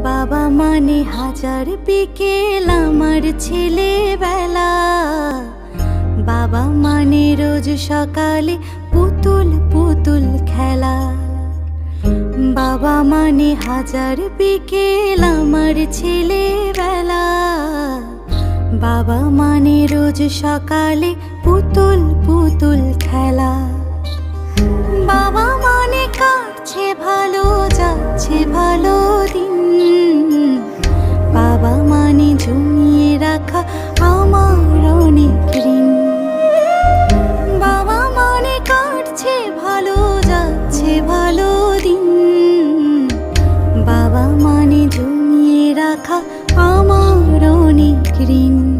বাবা মানে হাজার বিকেল আমার ছেলেবেলা। বাবা মানে রোজ সকালে পুতুল পুতুল খেলা। বাবা মানে হাজার বিকেল আমার ছেলেবেলা। বাবা মানে রোজ সকালে পুতুল পুতুল খেলা। বাবা মানে কাটছে ভালো, যাচ্ছে ভালো দিন। বাবা মানে জমিয়ে রাখা আমার অনেক ঋণ। বাবা মানে কাটছে ভালো, যাচ্ছে ভালো দিন। বাবা মানে জমিয়ে রাখা আমার অনেক ঋণ।